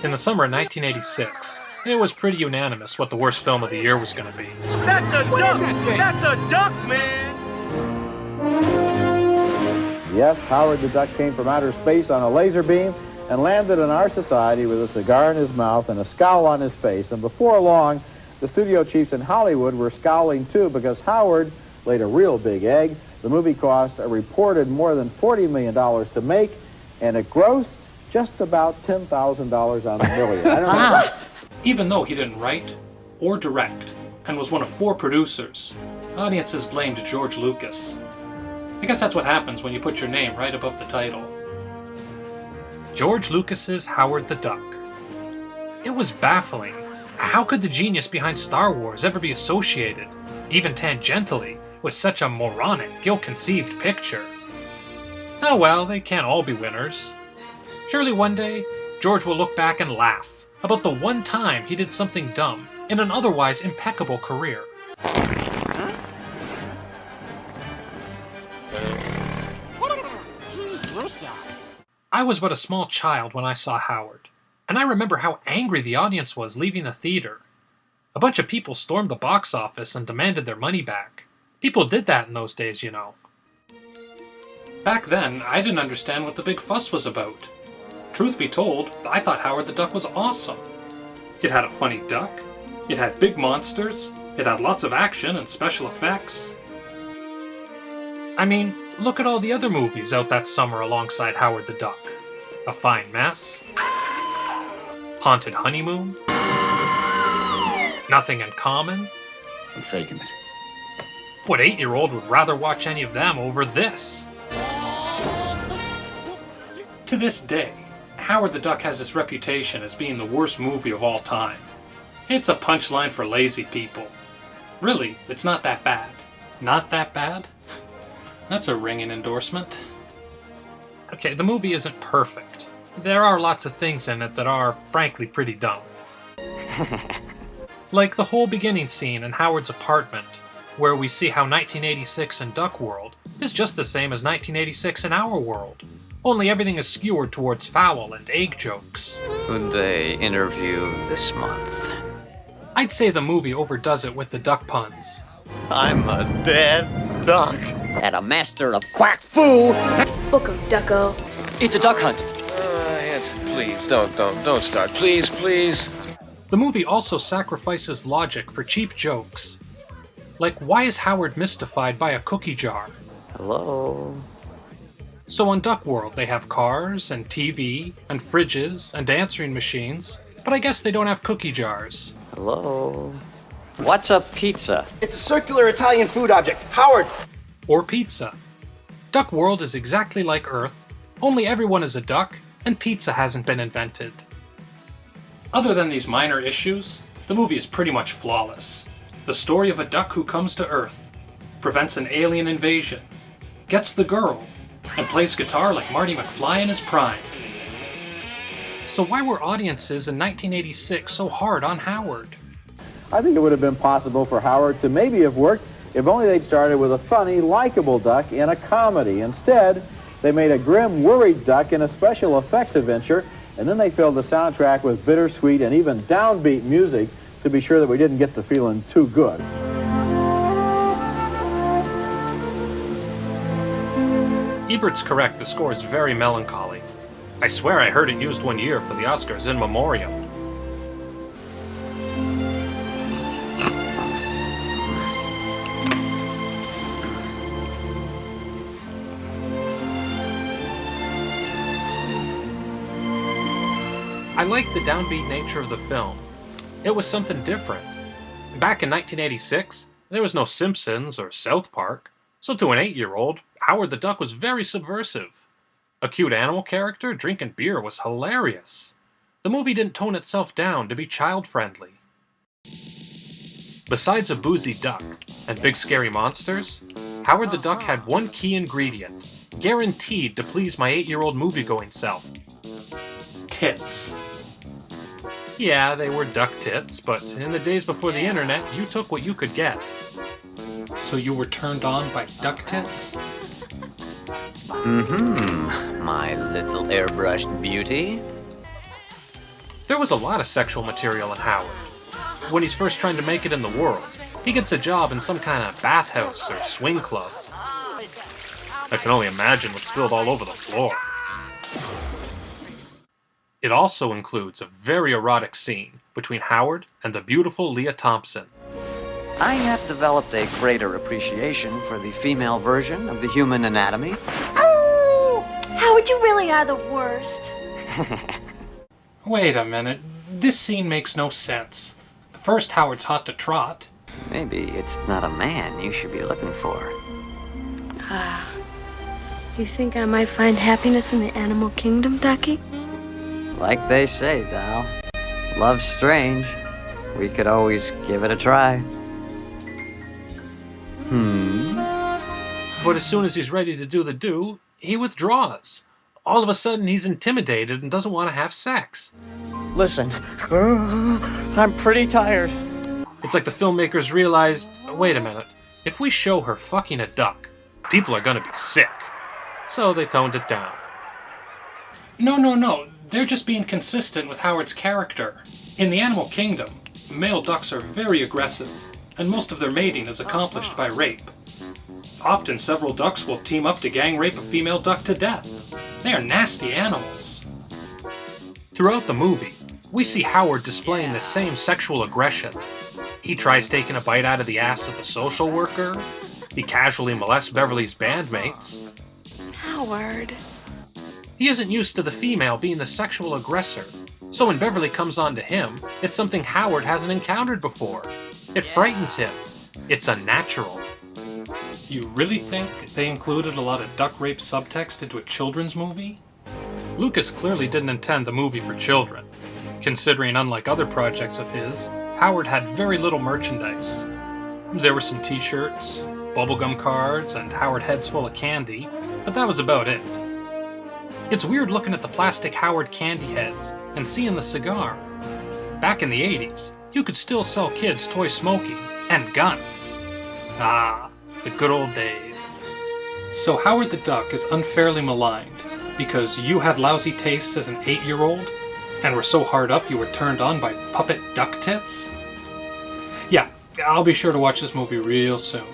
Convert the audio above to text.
In the summer of 1986, it was pretty unanimous what the worst film of the year was going to be. That's a duck! That's a duck, man! Yes, Howard the Duck came from outer space on a laser beam and landed in our society with a cigar in his mouth and a scowl on his face. And before long, the studio chiefs in Hollywood were scowling too because Howard laid a real big egg. The movie cost a reported more than $40 million to make, and it grossed just about $10,000 on the million. I don't know. Even though he didn't write or direct and was one of 4 producers, audiences blamed George Lucas. I guess that's what happens when you put your name right above the title. George Lucas's Howard the Duck. It was baffling. How could the genius behind Star Wars ever be associated, even tangentially, with such a moronic, ill-conceived picture? Oh well, they can't all be winners. Surely one day, George will look back and laugh about the one time he did something dumb in an otherwise impeccable career. I was but a small child when I saw Howard, and I remember how angry the audience was leaving the theater. A bunch of people stormed the box office and demanded their money back. People did that in those days, you know. Back then, I didn't understand what the big fuss was about. Truth be told, I thought Howard the Duck was awesome. It had a funny duck, it had big monsters, it had lots of action and special effects. I mean, look at all the other movies out that summer alongside Howard the Duck. A Fine Mess, Haunted Honeymoon, Nothing in Common. I'm faking it. What 8-year-old would rather watch any of them over this? To this day, Howard the Duck has this reputation as being the worst movie of all time. It's a punchline for lazy people. Really, it's not that bad. Not that bad? That's a ringing endorsement. Okay, the movie isn't perfect. There are lots of things in it that are, frankly, pretty dumb. Like the whole beginning scene in Howard's apartment, where we see how 1986 in Duck World is just the same as 1986 in our world. Only everything is skewered towards foul and egg jokes. Who'd they interview this month? I'd say the movie overdoes it with the duck puns. I'm a dead duck. And a master of quack foo! Book of Ducko. It's a duck hunt. Please, don't start. Please, please. The movie also sacrifices logic for cheap jokes. Like, why is Howard mystified by a cookie jar? Hello? So on Duck World, they have cars, and TV, and fridges, and answering machines, but I guess they don't have cookie jars. Hello? What's a pizza? It's a circular Italian food object. Howard! Or pizza. Duck World is exactly like Earth, only everyone is a duck, and pizza hasn't been invented. Other than these minor issues, the movie is pretty much flawless. The story of a duck who comes to Earth, prevents an alien invasion, gets the girl, and plays guitar like Marty McFly in his prime. So why were audiences in 1986 so hard on Howard? I think it would have been possible for Howard to maybe have worked if only they'd started with a funny, likable duck in a comedy. Instead, they made a grim, worried duck in a special effects adventure, and then they filled the soundtrack with bittersweet and even downbeat music to be sure that we didn't get the feeling too good. Ebert's correct, the score is very melancholy. I swear I heard it used one year for the Oscars in memoriam. I liked the downbeat nature of the film. It was something different. Back in 1986, there was no Simpsons or South Park, so to an 8-year-old, Howard the Duck was very subversive. A cute animal character drinking beer was hilarious. The movie didn't tone itself down to be child-friendly. Besides a boozy duck and big scary monsters, Howard the Duck had one key ingredient, guaranteed to please my 8-year-old movie-going self. Tits. Yeah, they were duck tits, but in the days before the internet, you took what you could get. So you were turned on by duck tits? My little airbrushed beauty. There was a lot of sexual material in Howard. When he's first trying to make it in the world, he gets a job in some kind of bathhouse or swing club. I can only imagine what's spilled all over the floor. It also includes a very erotic scene between Howard and the beautiful Leah Thompson. I have developed a greater appreciation for the female version of the human anatomy. Howard, you really are the worst. Wait a minute. This scene makes no sense. First, Howard's hot to trot. Maybe it's not a man you should be looking for. You think I might find happiness in the animal kingdom, Ducky? Like they say, Dal, love's strange. We could always give it a try. But as soon as he's ready to do the do, he withdraws. All of a sudden, he's intimidated and doesn't want to have sex. Listen, I'm pretty tired. It's like the filmmakers realized, wait a minute, if we show her fucking a duck, people are gonna be sick. So they toned it down. No. They're just being consistent with Howard's character. In the animal kingdom, male ducks are very aggressive, and most of their mating is accomplished by rape. Often several ducks will team up to gang rape a female duck to death. They are nasty animals. Throughout the movie, we see Howard displaying the same sexual aggression. He tries taking a bite out of the ass of the social worker. He casually molests Beverly's bandmates. Howard. He isn't used to the female being the sexual aggressor, so when Beverly comes on to him, it's something Howard hasn't encountered before. It frightens him. It's unnatural. You really think they included a lot of duck rape subtext into a children's movie? Lucas clearly didn't intend the movie for children, considering unlike other projects of his, Howard had very little merchandise. There were some t-shirts, bubblegum cards, and Howard heads full of candy, but that was about it. It's weird looking at the plastic Howard candy heads and seeing the cigar. Back in the 80s, you could still sell kids toy smoking and guns. Ah, the good old days. So Howard the Duck is unfairly maligned because you had lousy tastes as an 8-year-old and were so hard up you were turned on by puppet duck tits? Yeah, I'll be sure to watch this movie real soon.